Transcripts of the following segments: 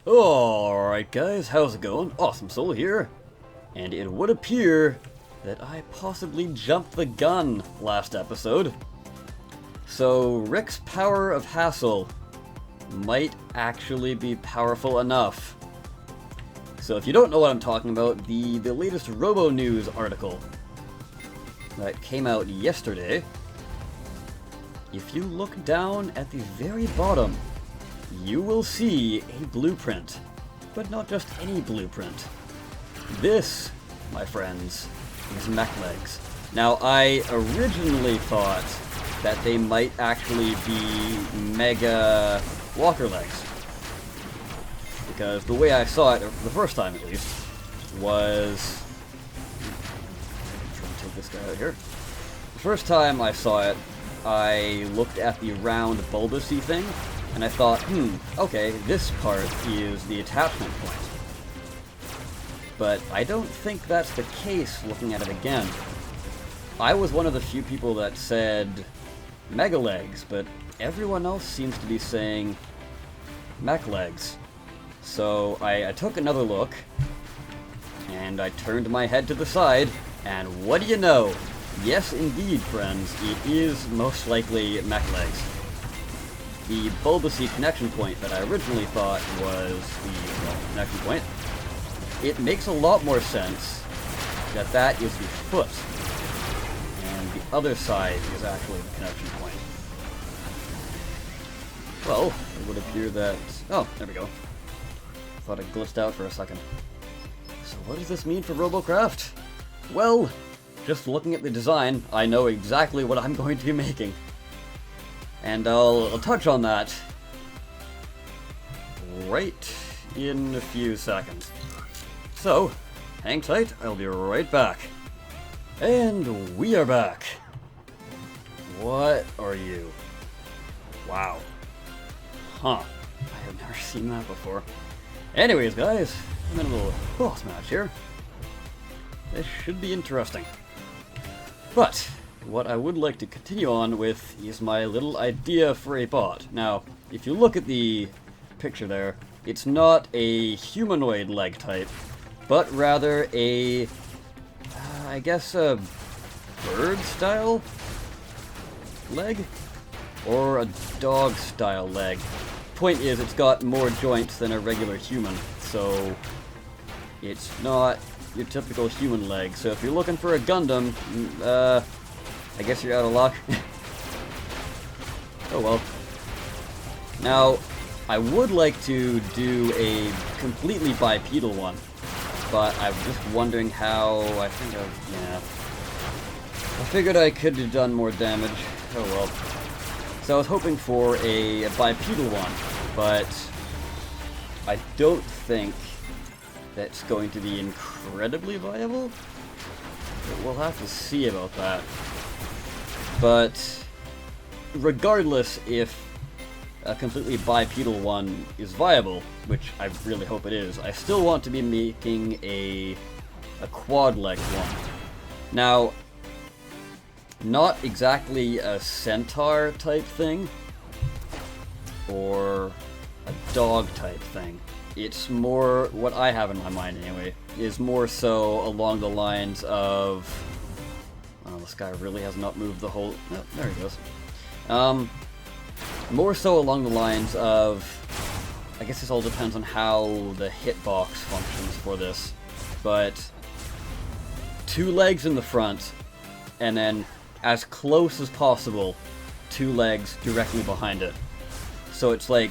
Alright guys, how's it going? Awesome Soul here. And it would appear that I possibly jumped the gun last episode. So Rick's power of hassle might actually be powerful enough. So if you don't know what I'm talking about, the latest Robo News article that came out yesterday, if you look down at the very bottom, you will see a blueprint, but not just any blueprint. This, my friends, is Mech Legs. Now, I originally thought that they might actually be Mega Walker Legs, because the way I saw it, the first time at least, was... I'm trying to take this guy out here. The first time I saw it, I looked at the round bulbousy thing, and I thought, okay, this part is the attachment point. But I don't think that's the case looking at it again. I was one of the few people that said Mega Legs, but everyone else seems to be saying Mech Legs. So I took another look, and I turned my head to the side, and what do you know? Yes, indeed, friends, it is most likely Mech Legs. The bulbousy connection point that I originally thought was the connection point, it makes a lot more sense that that is the foot, and the other side is actually the connection point. Well, it would appear that... oh, there we go. Thought it glitched out for a second. So what does this mean for Robocraft? Well, just looking at the design, I know exactly what I'm going to be making. And I'll touch on that right in a few seconds. So, hang tight, I'll be right back. And we are back. What are you? Wow. Huh. I have never seen that before. Anyways, guys, I'm in a little boss match here. This should be interesting. But what I would like to continue on with is my little idea for a bot. Now, if you look at the picture there, it's not a humanoid leg type, but rather a, I guess a bird-style leg? Or a dog-style leg. Point is, it's got more joints than a regular human, so it's not your typical human leg. So if you're looking for a Gundam, I guess you're out of luck. Oh well. Now, I would like to do a completely bipedal one, but I'm just wondering how. I figured I could have done more damage. Oh well. So I was hoping for a bipedal one, but I don't think that's going to be incredibly viable. But we'll have to see about that. But regardless if a completely bipedal one is viable, which I really hope it is, I still want to be making a quad leg one. Now, not exactly a centaur type thing, or a dog type thing. It's more, what I have in my mind anyway, is more so along the lines of... oh, this guy really has not moved the whole... oh, there he goes. More so along the lines of... I guess this all depends on how the hitbox functions for this, but 2 legs in the front, and then as close as possible, 2 legs directly behind it. So it's like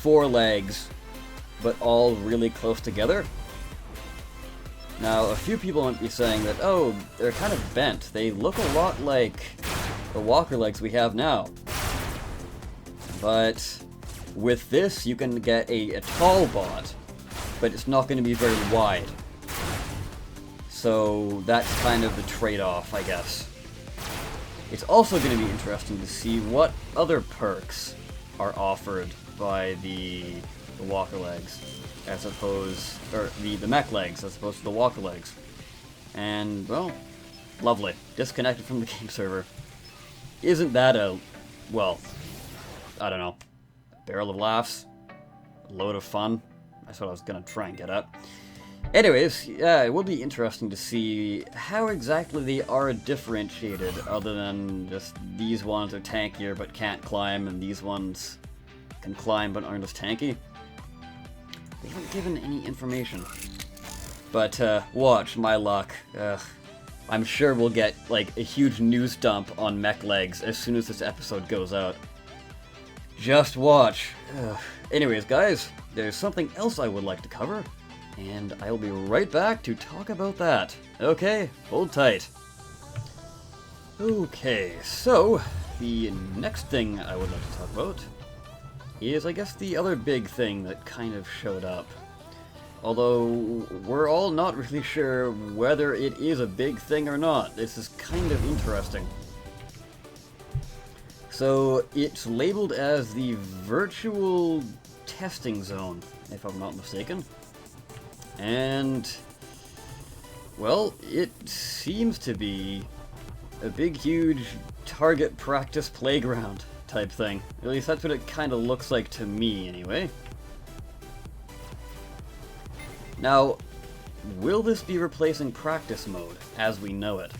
4 legs, but all really close together. Now, a few people might be saying that, oh, they're kind of bent. They look a lot like the walker legs we have now. But with this, you can get a tall bot, but it's not going to be very wide. So that's kind of the trade-off, I guess. It's also going to be interesting to see what other perks are offered by the walker legs, as opposed, or the mech legs, as opposed to the walker legs. And, well, lovely. Disconnected from the game server. Isn't that a, well, I don't know, barrel of laughs? load of fun. That's what I was gonna try and get at. Anyways, yeah, it will be interesting to see how exactly they are differentiated, other than just these ones are tankier but can't climb, and these ones can climb but aren't as tanky. They haven't given any information. But, watch my luck. I'm sure we'll get, like, a huge news dump on Mech Legs as soon as this episode goes out. Just watch. Anyways, guys, there's something else I would like to cover, and I'll be right back to talk about that. Okay, hold tight. Okay, so, the next thing I would like to talk about is, I guess, the other big thing that kind of showed up. Although, we're all not really sure whether it is a big thing or not. This is kind of interesting. So, it's labeled as the Virtual Testing Zone, if I'm not mistaken. And, well, it seems to be a big, huge target practice playground type thing. At least that's what it kind of looks like to me, anyway. Now, will this be replacing practice mode as we know it?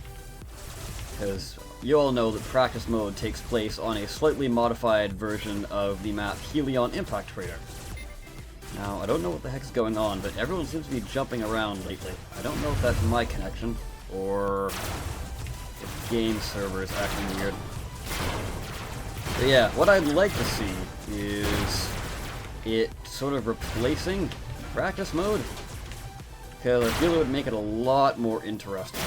Because you all know that practice mode takes place on a slightly modified version of the map Helion Impact Crater. Now, I don't know what the heck's going on, but everyone seems to be jumping around lately. I don't know if that's my connection, or if game server is acting weird. But yeah, what I'd like to see is it sort of replacing practice mode, because I feel it would make it a lot more interesting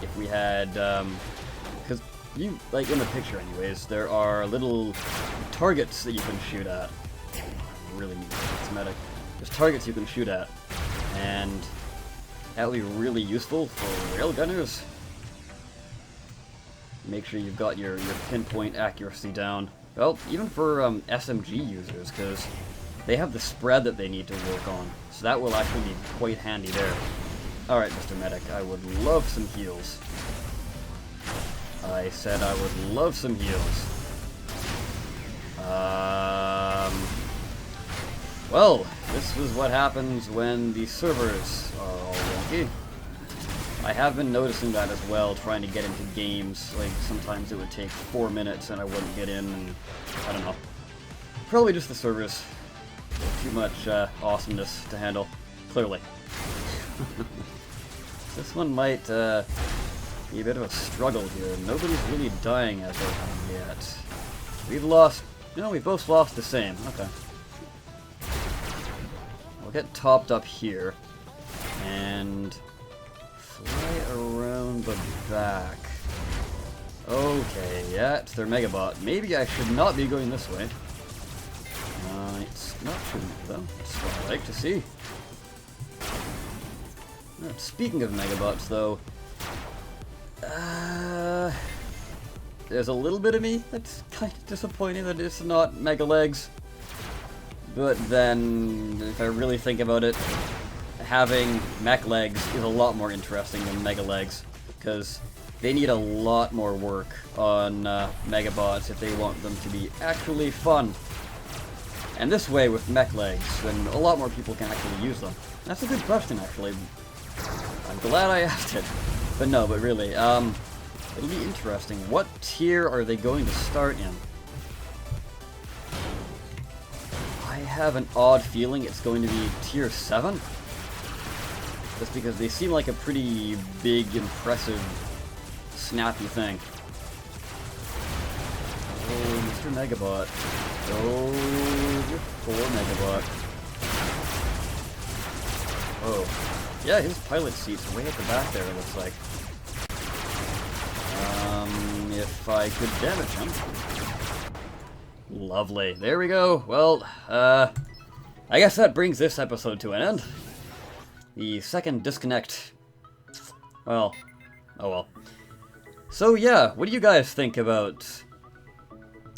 if we had, because you, like in the picture anyways, there are little targets that you can shoot at. Really need cosmetic. There's targets you can shoot at, and that would be really useful for railgunners. Make sure you've got your pinpoint accuracy down. Well, even for SMG users, because they have the spread that they need to work on, so that will actually be quite handy there. Alright, Mr. Medic, I would love some heals. I said I would love some heals. Well, this is what happens when the servers are all wonky. I have been noticing that as well, trying to get into games. Like, sometimes it would take 4 minutes and I wouldn't get in, and I don't know. Probably just the servers. Too much awesomeness to handle, clearly. This one might be a bit of a struggle here. Nobody's really dying as of yet. We've lost... No, we both lost the same. Okay. We'll get topped up here. And... fly around the back. Okay, yeah, it's their Megabot. Maybe I should not be going this way. It's not shouldn't though. That's what I like to see. Speaking of Megabots, though, there's a little bit of me that's kind of disappointed that it's not Mega Legs. But then, if I really think about it, having Mech Legs is a lot more interesting than Mega Legs, because they need a lot more work on Megabots if they want them to be actually fun. And this way, with Mech Legs, then a lot more people can actually use them. That's a good question, actually. I'm glad I asked it. But no, but really, it'll be interesting. What tier are they going to start in? I have an odd feeling it's going to be tier 7. Just because they seem like a pretty big, impressive, snappy thing. Oh, Mr. Megabot. Oh, your poor Megabot. Oh. Yeah, his pilot seat's way at the back there, it looks like. If I could damage him. Lovely. There we go. Well, I guess that brings this episode to an end. The second disconnect. Well, oh well. So yeah, what do you guys think about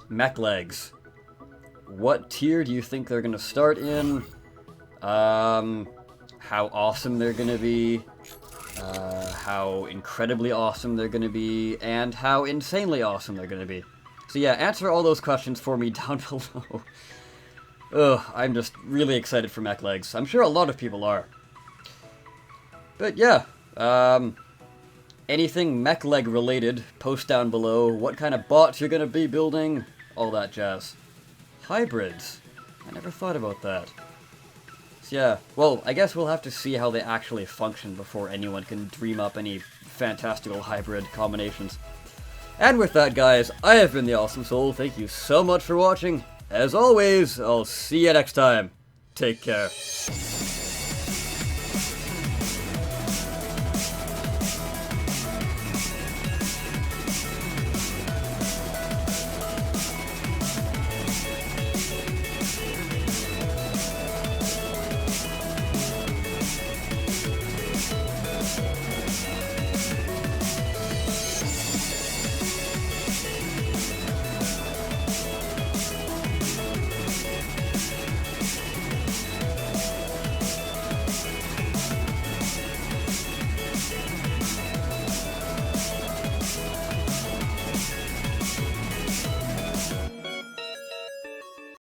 Mech Legs? What tier do you think they're gonna start in? How awesome they're gonna be, how incredibly awesome they're gonna be, and how insanely awesome they're gonna be. So yeah, answer all those questions for me down below. Ugh, I'm just really excited for Mech Legs. I'm sure a lot of people are. But yeah, anything Mech Leg related, post down below. What kind of bots you're gonna be building, all that jazz. Hybrids. I never thought about that. So yeah, well, I guess we'll have to see how they actually function before anyone can dream up any fantastical hybrid combinations. And with that, guys, I have been the Awesome Soul. Thank you so much for watching. As always, I'll see you next time. Take care.